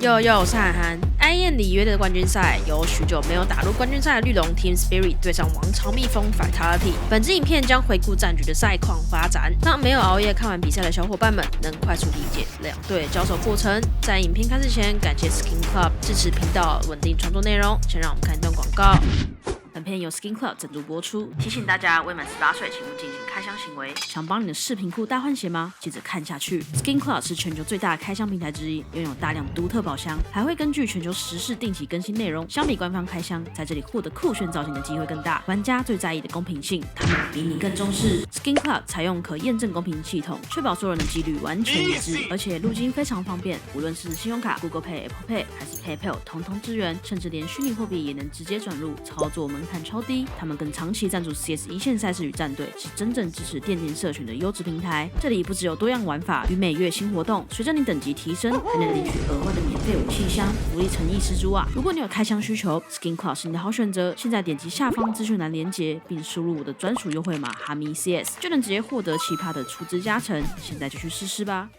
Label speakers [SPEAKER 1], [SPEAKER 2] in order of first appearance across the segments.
[SPEAKER 1] 我是涵涵。IEM 里约的冠军赛由许久没有打入冠军赛的绿龙 Team Spirit 对上王朝蜜蜂 Vitality。本支影片将回顾战局的赛况发展，让没有熬夜看完比赛的小伙伴们能快速理解两队交手过程。在影片开始前，感谢 Skin Club 支持频道稳定创作内容。先让我们看一段广告。本片由 Skin Club 赞助播出，提醒大家未满18岁请勿进行开箱行为。想帮你的饰品库大换血吗？接着看下去。Skin Club 是全球最大的开箱平台之一，拥有大量独特宝箱，还会根据全球时事定期更新内容。相比官方开箱，在这里获得酷炫造型的机会更大。玩家最在意的公平性，他们比你更重视。Skin Club 采用可验证公平系统，确保所有人的几率完全一致，而且入金非常方便，无论是信用卡、Google Pay、Apple Pay 还是 PayPal， 统统支援，甚至连虚拟货币也能直接转入，操作门槛超低。他们更长期赞助 CS 一线赛事与战队，是真正支持电竞社群的优质平台。这里不只有多样玩法与每月新活动，随着你等级提升，还能领取额外的免费武器箱，福利诚意十足啊！如果你有开箱需求 ，Skin Club 是你的好选择。现在点击下方资讯栏连结，并输入我的专属优惠码哈咪 CS， 就能直接获得奇葩的储值加成。现在就去试试吧！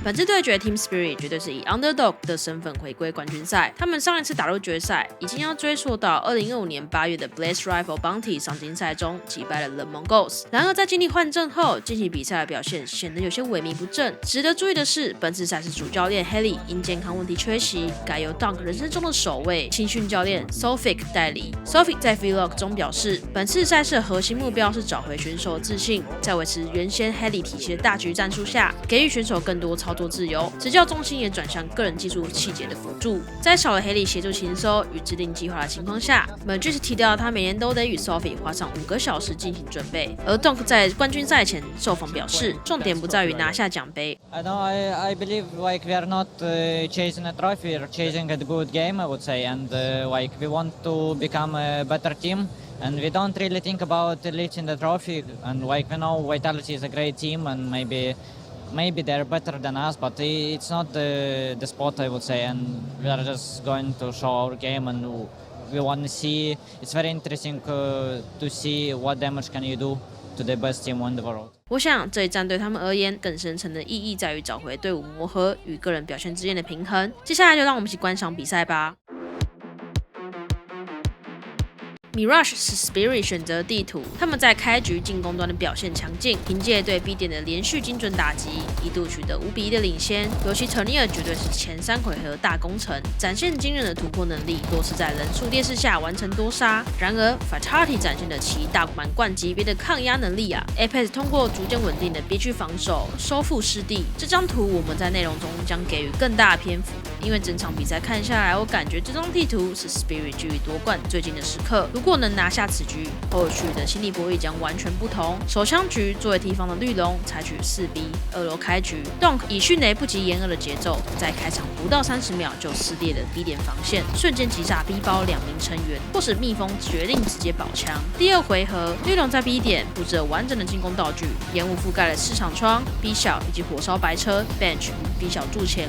[SPEAKER 1] 本次对决 Team Spirit 绝对是以 Underdog 的身份回归冠军赛。他们上一次打入决赛，已经要追溯到2025年8月的 Blaze Rifle Bounty 赏金赛中击败了 The Mongols。然而在经历换阵后，近期比赛的表现显得有些萎靡不振。值得注意的是，本次赛事主教练 Haley 因健康问题缺席，改由 Dunk 人生中的首位青训教练 Sophic 代理。Sophic 在 Vlog 中表示，本次赛事的核心目标是找回选手的自信，在维持原先 Haley 体系的大局战术下，给予选手更多操作自由，执教重心也转向个人技术细节的辅助。在少了Haley协助勤收与制定计划的情况下 ，Magis 提到他每年都得与 Sophie 花上5个小时进行准备。而 Dunk 在冠军赛前受访表示，重点不在于拿下奖杯。
[SPEAKER 2] I believe like we are not chasing a trophy, we're chasing a good game, I would say, and like we want to become a better team. And we don't really think about lifting the trophy. And like we know, Vitality is a great team, and maybe they're better than us, but it's not the spot, I would say. And we are just going to show our game, and we want to see. It's very interesting to see what damage can you do to the best team in the world.
[SPEAKER 1] 我想这一战对他们而言更深层的意义在于找回队伍磨合与个人表现之间的平衡。接下来就让我们一起观赏比赛吧。Mirage 是 Spirit 选择的地图，他们在开局进攻端的表现强劲，凭借对 B 点的连续精准打击，一度取得5-1的领先。尤其 Turnier 绝对是前3回合大功臣，展现惊人的突破能力，多次在人数劣势下完成多杀。然而 Vitality 展现了其大满贯级别的抗压能力啊 ！Apex 通过逐渐稳定的 B 区防守，收复失地。这张图我们在内容中将给予更大的篇幅，因为整场比赛看下来，我感觉这张地图是 Spirit 距离夺冠最近的时刻。如果能拿下此局，后续的心理博弈将完全不同。手枪局作为敌方的绿龙，采取4B 2楼开局 ，Dunk 以迅雷不及掩耳的节奏，在开场不到30秒就撕裂了 B 点防线，瞬间击杀 B 包2名成员，迫使蜜蜂决定直接保枪。第2回合，绿龙在 B 点布置了完整的进攻道具，烟雾覆盖了市场窗、B 小以及火烧白车 Bench 与 B 小筑前。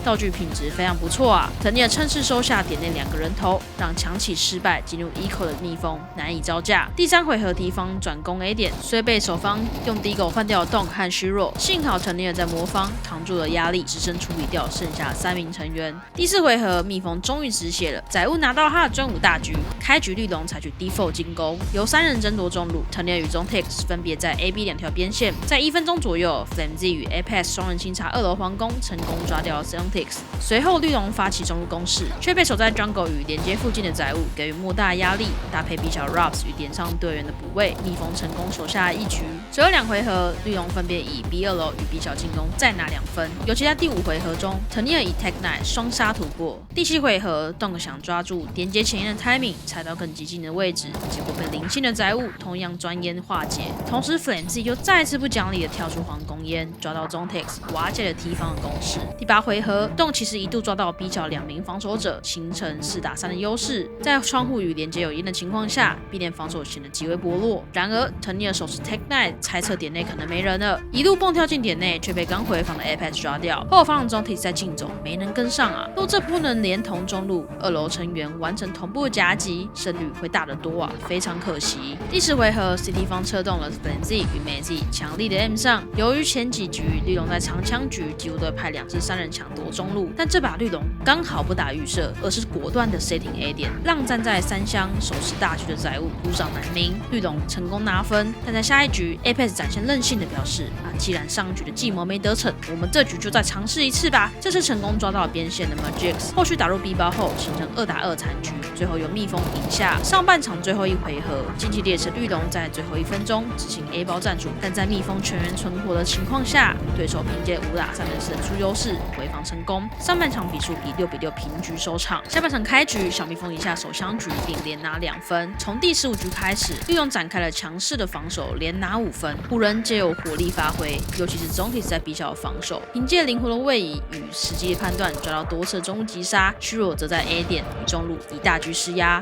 [SPEAKER 1] 道具品质非常不错啊！藤尼尔趁势收下点内2个人头，让强起失败进入 Eco 的蜜蜂难以招架。第3回合敌方转攻 A 点，虽被守方用Deagle换掉了 Dunk 和虚弱，幸好藤尼尔在魔方扛住了压力，只身处理掉剩下3名成员。第4回合蜜蜂终于止血了，载物拿到他的专武大局。开局绿龙采取 Default 进攻，由3人争夺中路，藤尼尔与 Zontex 分别在 A、B 2条边线，在1分钟左右 ，Flamez 与 Apex 双人清查2楼皇宫，成功抓掉了 Zontex。随后绿龙发起中路攻势，却被守在 Jungle 与连接附近的载物给予莫大压力，搭配 B 小 Robs 与点上队员的补位，蜜蜂成功守下1局。随后2回合，绿龙分别以 B 2楼与 B 小进攻再拿2分，尤其在第5回合中 ，Turnier 以 Tech Knight 双杀突破。第7回合 ，Dunk 想抓住连接前沿的 timing， 踩到更激进的位置，结果被领先的载物同样钻烟化解。同时 Flamez 又再次不讲理的跳出皇宫烟，抓到 Zontex， 瓦解了敌方的攻势。第8回合 ，Dunk 其实一度抓到 B 角2名防守者，形成4打3的优势。在窗户与连接有烟的情况下 ，B 点防守显得极为薄弱。然而 Turnier 手持 Tech Knight， 猜测点内可能没人了，一路蹦跳进点内，却被刚回防的 Apex 抓掉。后方的 Zontex 在竞走，没能跟上啊。若这不能连同中路2楼成员完成同步的夹击，胜率会大得多啊，非常可惜。第10回合 ，CT 方策动了 Flamez 与 Mazy 强力的 M 上。由于前几局绿龙在长枪局几乎都派2至3人抢夺守中路，但这把绿龙刚好不打预设，而是果断的 setting A 点，让站在三乡守持大局的载物孤掌难鸣，绿龙成功拿分。但在下一局 Apex 展现任性的表示既然上局的计谋没得逞，我们这局就再尝试一次吧。这次成功抓到了边线的 Magix， 后续打入 B 包后形成2打2残局，最后由蜜蜂赢下。上半场最后一回合，竞技列车绿龙在最后1分钟执行 A 包战术，但在蜜蜂全员存活的情况下，对手凭借5打3的胜出优势回防成功。上半场比数以6比6平局收场。下半场开局，小蜜蜂赢下首箱局，并连拿2分。从第15局开始，绿龙展开了强势的防守，连拿5分。湖人皆有火力发挥，尤其是总体在 B 小的防守，凭借灵活的位移与实际的判断，抓到多次的中路击杀。虚弱则在 A 点与中路以大局施压。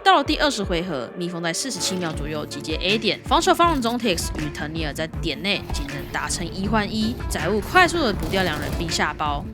[SPEAKER 1] 到了第20回合，蜜蜂在47秒左右集结 A 点，防守方的 Zontix 与腾尼尔在点内仅能打成1换1，载物快速的补掉2人并下包。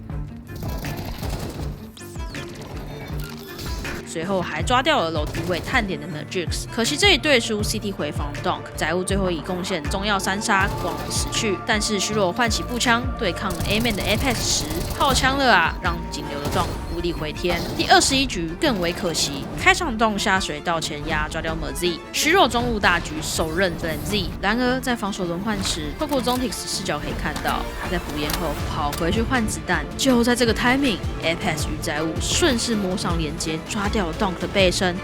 [SPEAKER 1] 随后还抓掉了楼梯位探点的 Magix， 可惜这里对输 CT 回防 Donk， 载物最后以贡献中药3杀广而死去，但是虚弱唤起步枪对抗 A-Man 的 Apex 时炮枪了让仅留的 Donk 无力回天。第21局更为可惜，开场Donk下水道前压抓掉 Merz， 虚弱中路大局首任 Blenz， 然而在防守轮换时，透过 Zontix 视角可以看到，他在补烟后跑回去换子弹，就在这个 timing， Apex 与载物顺势摸上连接抓掉Donk 的背身，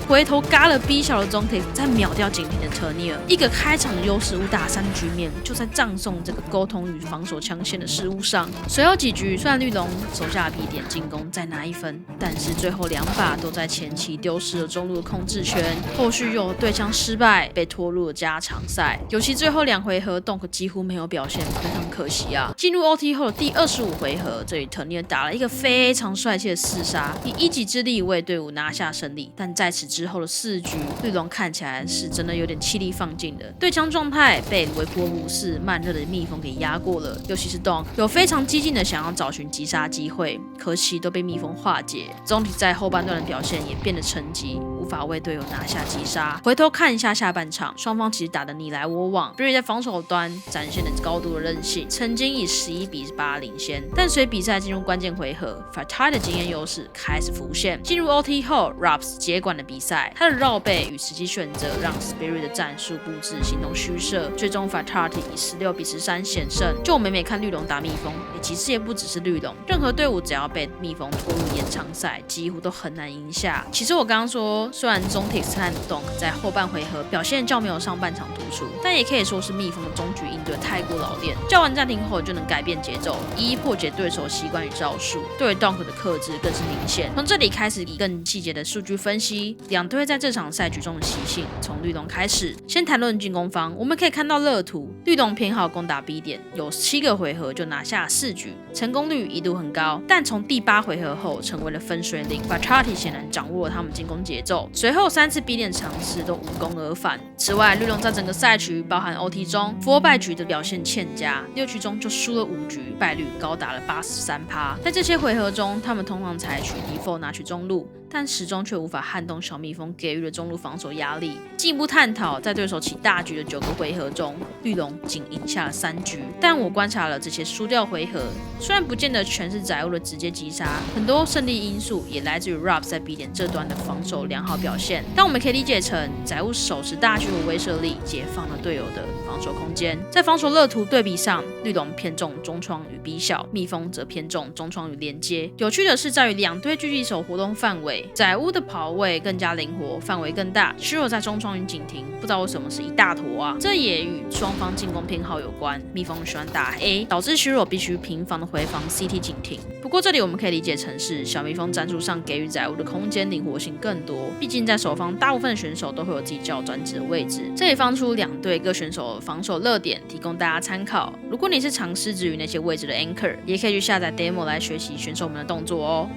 [SPEAKER 1] 回头嘎了 B 小的Zontix，再秒掉警亭的特尼尔，一个开场优势5打3的局面就在葬送这个沟通与防守枪线的失误上。随后几局，虽然绿龙手下 B 点进攻再拿1分，但是最后2把都在前期丢失了中路的控制权，后续又对枪失败，被拖入了加长赛。尤其最后2回合，Donk 几乎没有表现，非常可惜啊。进入 OT 后的第25回合，这里特尼尔打了一个非常帅气的4杀，以一己之力为队伍拿下胜利。但在此之后的4局，绿龙看起来是真的有点气力放尽的，对枪状态被维波鲁士慢热的蜜蜂给压过了，尤其是 Donk 有非常激进的想要找寻击杀机会，可惜都被蜜蜂化解。总体在后半段的表现也变得沉寂，无法为队友拿下击杀。回头看一下下半场，双方其实打得你来我往 ，Berry 在防守端展现了高度的韧性，曾经以11比8领先，但随比赛进入关键回合 ，Fatai 的经验优势开始浮现。进入 OT 后 ，Raps 接管了比赛，他的绕背与时机选择让 Spirit 的战术布置形同虚设，最终 Fatai 以16比13险胜。就我每每看绿龙打蜜蜂，其实也不只是绿龙，任何队伍只要被蜜蜂拖入延长赛，几乎都很难赢下。其实我刚刚说，虽然 Zontix 和 Donk 在后半回合表现较没有上半场突出，但也可以说是蜜蜂的中局应对太过老练，叫完暂停后就能改变节奏，一一破解对手习惯与招数。对于 Donk 的克制更是明显。从这里开始以更细节的数据分析两队在这场赛局中的习性。从绿龙开始，先谈论进攻方，我们可以看到乐图，绿龙偏好攻打 B 点，有7个回合就拿下4局，成功率一度很高。但从第8回合后成为了分水岭 ，Fatai 显然掌握了他们进攻节奏，随后3次 B 点尝试都无功而返。此外，绿龙在整个赛局，包含 OT 中4败局的表现欠佳，6局中就输了5局，败率高达了83%。在这些回合中，他们通常采取 default 拿取中路，但始终却无法撼动小蜜蜂给予的中路防守压力。进一步探讨，在对手起大局的9个回合中，绿龙仅赢下了3局。但我观察了这些输掉回合，虽然不见得全是载物的直接击杀，很多胜利因素也来自于 Rob 在 B 点这端的防守良好表现。但我们可以理解成，载物手持大局的威慑力，解放了队友的防守空间。在防守乐图对比上，绿龙偏重中窗与 B 小，蜜蜂则偏重中窗与连接。有趣的是，在于两队狙击手活动范围，载物的跑位更加灵活，范围更大。虚弱在中窗与警亭，不知道为什么是一大坨啊，这也与双方进攻偏好有关。蜜蜂喜欢打 A， 导致虚弱必须频繁的回防 CT 警亭。不过这里我们可以理解成是小蜜蜂战术上给予载物的空间灵活性更多，毕竟在守方大部分的选手都会有自己较专职的位置。这里放出两队各选手的防守热点，提供大家参考。如果你是常施职于那些位置的 anchor， 也可以去下载 demo 来学习选手们的动作哦。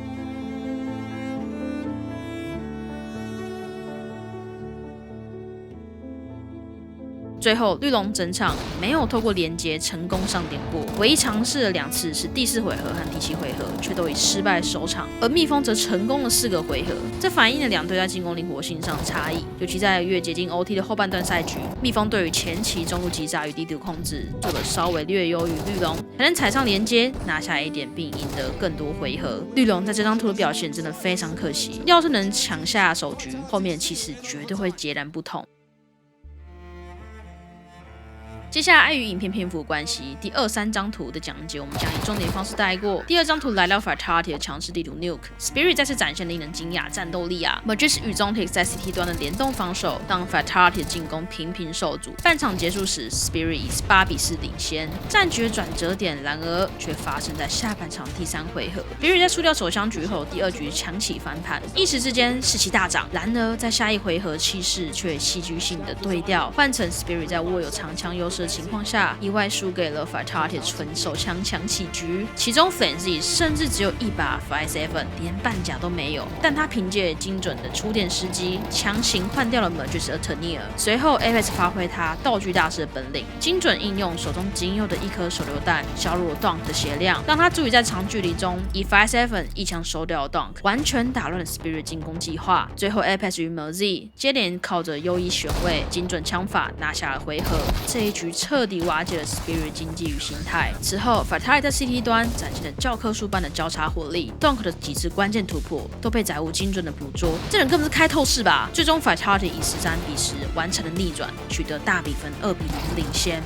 [SPEAKER 1] 最后绿龙整场没有透过连接成功上点过，唯一尝试了2次是第4回合和第7回合，却都以失败收场。而蜜蜂则成功了4个回合，这反映了2队在进攻灵活性上的差异。尤其在越接近 OT 的后半段赛局，蜜蜂对于前期中路击杀与低度控制做得稍微略优于绿龙，才能踩上连接拿下A点，并赢得更多回合。绿龙在这张图的表现真的非常可惜，要是能抢下首局，后面气势绝对会截然不同。接下来，碍于影片篇幅关系，第2、3张图的讲解我们将以重点方式带过。第2张图来到 Vitality 的强势地图 Nuke，Spirit 再次展现令人惊讶战斗力啊 ！Magis 与 Zontic 在 CT 端的联动防守，让 Vitality 的进攻频频受阻。半场结束时 ，Spirit 以8比4领先，战局的转折点然而却发生在下半场第3回合。Spirit 在输掉首相局后，第2局强起翻盘，一时之间士气大涨。然而在下一回合气势却戏剧性的对调，换成 Spirit 在握有长枪优势的情况下，意外输给了 Vitality 纯手枪强起局，其中 Frenzy 甚至只有一把 5-7， 连半甲都没有，但他凭借精准的出电时机，强行换掉了 Magis 和 Tenier。随后 Apex 发挥他道具大师的本领，精准应用手中仅有的一颗手榴弹，削弱 Dunk 的血量，让他足以在长距离中以 5-7 一枪收掉 Dunk， 完全打乱了 Spirit 进攻计划。最后 Apex 与 Merzy 接连靠着优异选位、精准枪法拿下了回合，这一局彻底瓦解了 Spirit 经济与心态。此后 Vitality 在 CT 端展现了教科书般的交叉火力 ，Dunk 的几次关键突破都被载物精准的捕捉，这人根本是开透视吧！最终 Vitality 以13比10完成了逆转，取得大比分2比0领先。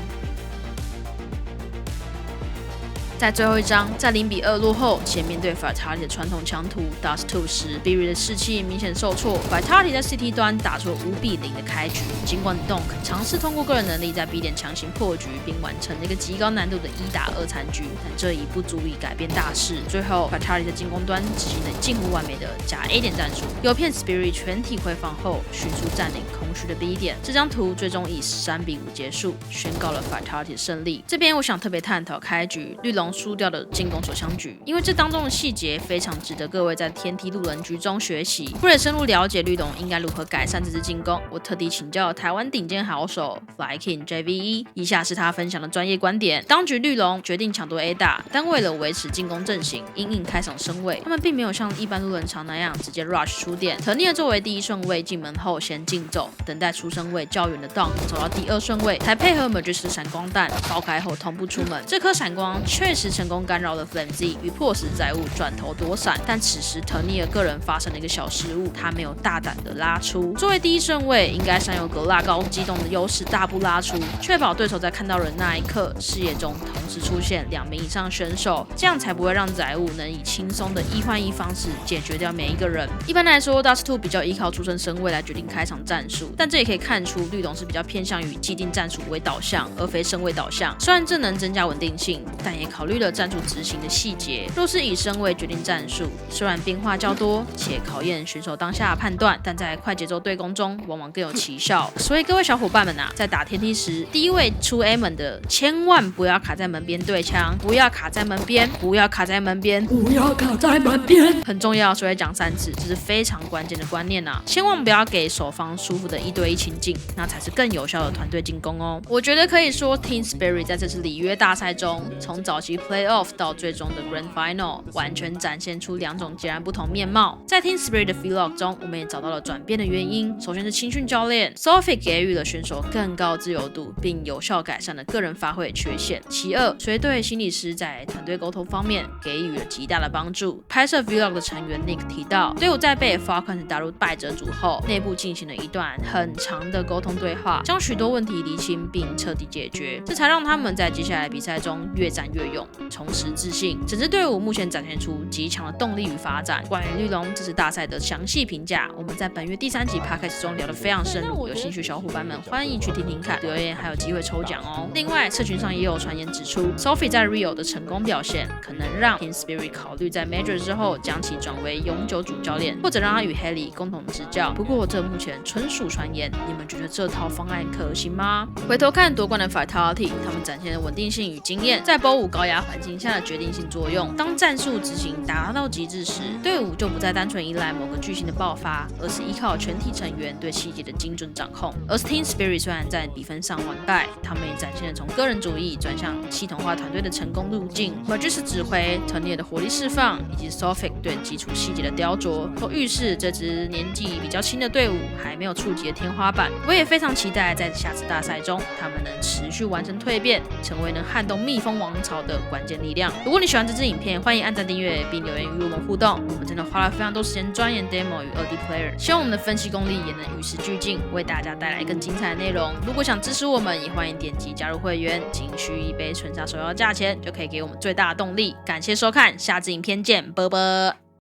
[SPEAKER 1] 在最后一章，在0比2落后且面对 Vitality 的传统强途 Dust 2时 ，Spirit 的士气明显受挫。Vitality 在 CT 端打出了5比0的开局，尽管 Donk 尝试通过个人能力在 B 点强行破局，并完成了一个极高难度的1打2残局，但这已不足以改变大势。最后 Vitality 的进攻端执行了近乎完美的假 A 点战术，诱骗 Spirit 全体回防后迅速占领空虚的 B 点。这张图最终以13比5结束，宣告了 Vitality 的胜利。这边我想特别探讨开局绿龙输掉的进攻手枪局，因为这当中的细节非常值得各位在天梯路人局中学习。为了深入了解绿龙应该如何改善这支进攻，我特地请教了台湾顶尖好手 Flyking JVE， 以下是他分享的专业观点。当局绿龙决定抢夺 A 大，但为了维持进攻阵型，因应开场升位，他们并没有像一般路人场那样直接 rush 出电。Tenier作为第1顺位进门后先竞走，等待出生位较远的 Dunk 走到第2顺位，才配合 Magis 的闪光弹爆开后同步出门。这颗闪光确实成功干扰了 Frenzy 与迫使载物转头躲闪，但此时 Tenier 个人发生了一个小失误，他没有大胆的拉出。作为第1顺位，应该享有格拉高机动的优势，大步拉出，确保对手在看到人那一刻，视野中同时出现2名以上选手，这样才不会让载物能以轻松的1换1方式解决掉每一个人。一般来说 Dust 2比较依靠出身身位来决定开场战术，但这也可以看出绿龙是比较偏向于既定战术为导向，而非身位导向。虽然这能增加稳定性，但也考虑了战术执行的细节。若是以身位决定战术，虽然变化较多，且考验选手当下的判断，但在快节奏对攻中往往更有奇效。所以各位小伙伴们啊，在打天梯时，第一位出 A 门的千万不要卡在门边对枪，不要卡在门边，不要卡在门边，不要卡在门边，很重要，所以讲3次，这是非常关键的观念啊！千万不要给守方舒服的1对1情境，那才是更有效的团队进攻哦。我觉得可以说 Team Spirit 在这次里约大赛中，从早期 Playoff 到最终的 Grand Final， 完全展现出2种截然不同面貌。在 Team Spirit 的 Vlog 中，我们也找到了转变的原因。首先是青训教练 Sophie 给予了选手更高自由度，并有效改善了个人发挥的缺陷。其二，随队心理师在团队沟通方面给予了极大的帮助。拍摄 Vlog 的成员 Nick 提到，队伍在被 Falcons 打入败者组后，内部进行了一段很长的沟通对话，将许多问题厘清并彻底解决，这才让他们在接下来比赛中越战越勇，重拾自信。整支队伍目前展现出极强的动力与发展。关于绿龙这次大赛的详细评价，我们在本月第3集 Podcast 中聊得非常深入，有兴趣小伙伴们欢迎去听听看，留言还有机会抽奖哦。另外，社群上也有传言指出 ，Sophie 在 Rio 的成功表现，可能让 Team Spirit 考虑在 Major 之后将其转为永久主教练，或者让他与 Haley 共同执教。不过这目前纯属传传言，你们觉得这套方案可行吗？回头看夺冠的 Vitality， 他们展现了稳定性与经验，在 BO5 高压环境下的决定性作用。当战术执行达到极致时，队伍就不再单纯依赖某个巨星的爆发，而是依靠全体成员对细节的精准掌控。而 Team Spirit 虽然在比分上完败，他们也展现了从个人主义转向系统化团队的成功路径。Magis 指挥 Tony 的火力释放，以及 Sophic 对基础细节的雕琢，都预示这支年纪比较轻的队伍还没有触及的天花板。我也非常期待在下次大赛中，他们能持续完成蜕变，成为能撼动蜜蜂王朝的关键力量。如果你喜欢这支影片，欢迎按赞订阅并留言与我们互动。我们真的花了非常多时间钻研 demo 与2D player， 希望我们的分析功力也能与时俱进，为大家带来更精彩的内容。如果想支持我们，也欢迎点击加入会员，仅需一杯纯茶手摇的价钱，就可以给我们最大的动力。感谢收看，下支影片见，啵啵。